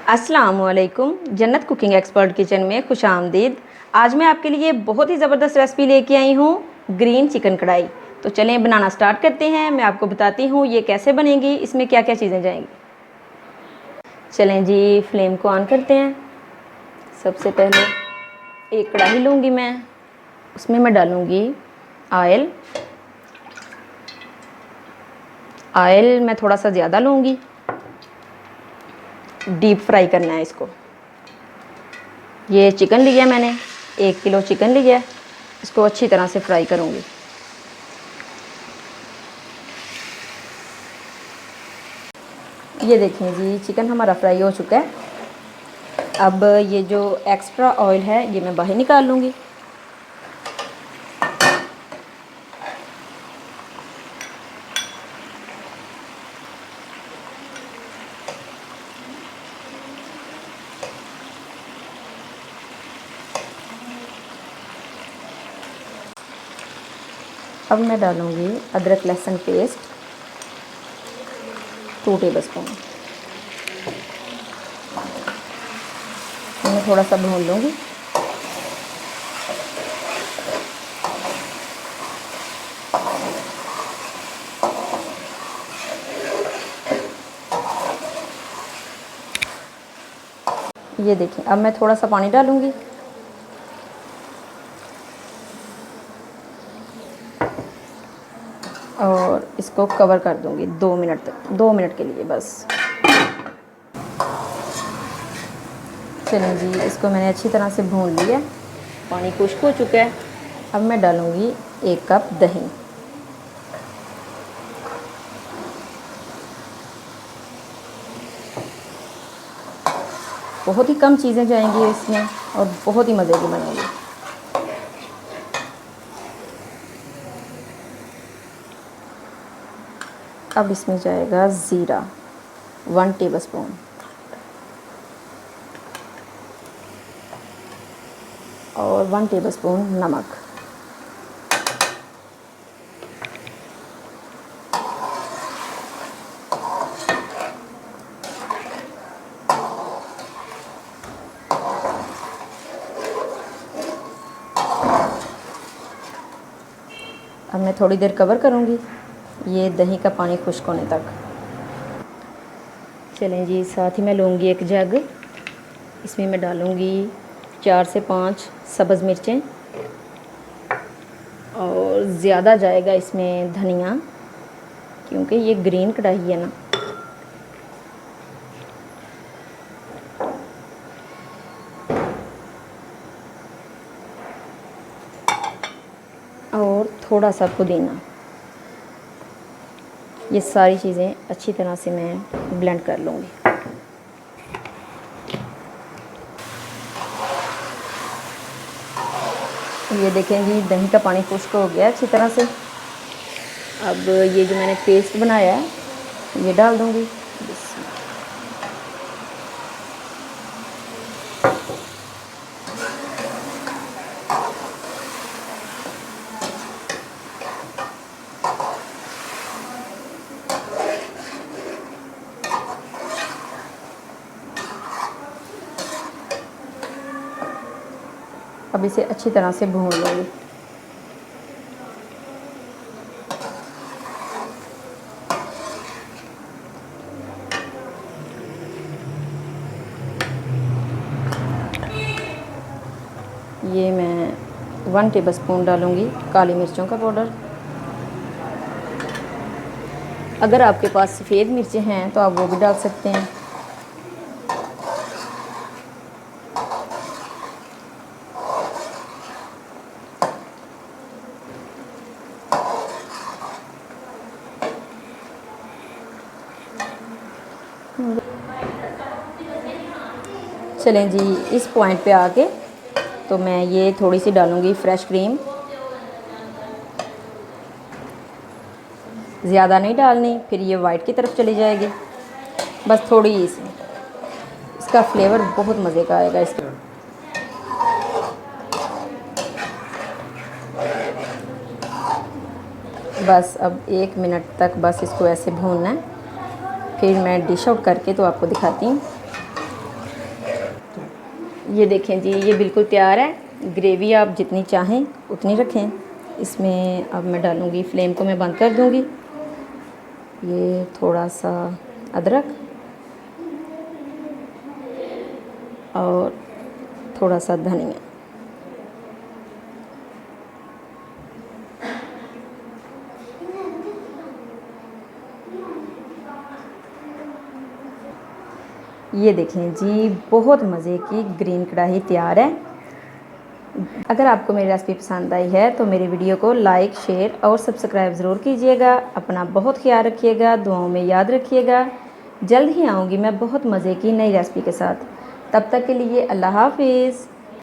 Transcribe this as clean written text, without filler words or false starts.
अस्सलामुअलैकुम। जन्नत cooking expert kitchen में खुश आमदीद। आज मैं आपके लिए बहुत ही ज़बरदस्त रेसिपी लेके आई हूँ, ग्रीन चिकन कढ़ाई। तो चलें बनाना स्टार्ट करते हैं। मैं आपको बताती हूँ ये कैसे बनेगी, इसमें क्या क्या चीज़ें जाएंगी। चलें जी, फ्लेम को ऑन करते हैं। सबसे पहले एक कढ़ाई लूँगी मैं, उसमें मैं डालूँगी ऑयल। ऑयल मैं थोड़ा सा ज़्यादा लूँगी, डीप फ्राई करना है इसको। ये चिकन लिया मैंने, 1 किलो चिकन लिया, इसको अच्छी तरह से फ्राई करूँगी। ये देखें जी, चिकन हमारा फ्राई हो चुका है। अब ये जो एक्स्ट्रा ऑयल है ये मैं बाहर निकाल लूँगी। अब मैं डालूँगी अदरक लहसुन पेस्ट 2 टेबलस्पून। मैं थोड़ा सा भून लूँगी। ये देखिए, अब मैं थोड़ा सा पानी डालूँगी और इसको कवर कर दूँगी 2 मिनट तक, 2 मिनट के लिए बस। चलें जी, इसको मैंने अच्छी तरह से भून लिया, पानी खुश्क हो चुका है। अब मैं डालूँगी 1 कप दही। बहुत ही कम चीज़ें जाएंगी इसमें और बहुत ही मज़े की बनेगी। अब इसमें जाएगा ज़ीरा 1 टेबलस्पून और 1 टेबलस्पून नमक। अब मैं थोड़ी देर कवर करूँगी, ये दही का पानी खुश्क होने तक। चलें जी, साथ ही मैं लूँगी 1 जग, इसमें मैं डालूँगी 4 से 5 सब्ज़ मिर्चें और ज़्यादा जाएगा इसमें धनिया, क्योंकि ये ग्रीन कढ़ाई है ना। और थोड़ा सा पुदीना। ये सारी चीज़ें अच्छी तरह से मैं ब्लेंड कर लूँगी। ये देखें जी, दही का पानी खुश्क हो गया अच्छी तरह से। अब ये जो मैंने पेस्ट बनाया है ये डाल दूँगी। अब इसे अच्छी तरह से भून लूँगी। ये मैं 1 टेबलस्पून डालूँगी काली मिर्चों का पाउडर। अगर आपके पास सफ़ेद मिर्चें हैं तो आप वो भी डाल सकते हैं। चलें जी, इस पॉइंट पे आके तो मैं ये थोड़ी सी डालूँगी फ्रेश क्रीम। ज़्यादा नहीं डालनी, फिर ये वाइट की तरफ चली जाएगी। बस थोड़ी ही सी, इसका फ्लेवर बहुत मज़े का आएगा इसका। बस अब 1 मिनट तक बस इसको ऐसे भूनना है, फिर मैं डिश आउट करके तो आपको दिखाती हूँ। ये देखें जी, ये बिल्कुल तैयार है। ग्रेवी आप जितनी चाहें उतनी रखें। इसमें अब मैं डालूँगी, फ्लेम को मैं बंद कर दूँगी। ये थोड़ा सा अदरक और थोड़ा सा धनिया। ये देखें जी, बहुत मज़े की ग्रीन कढ़ाई तैयार है। अगर आपको मेरी रेसिपी पसंद आई है तो मेरी वीडियो को लाइक, शेयर और सब्सक्राइब ज़रूर कीजिएगा। अपना बहुत ख्याल रखिएगा, दुआओं में याद रखिएगा। जल्द ही आऊँगी मैं बहुत मज़े की नई रेसिपी के साथ। तब तक के लिए अल्लाह हाफिज़।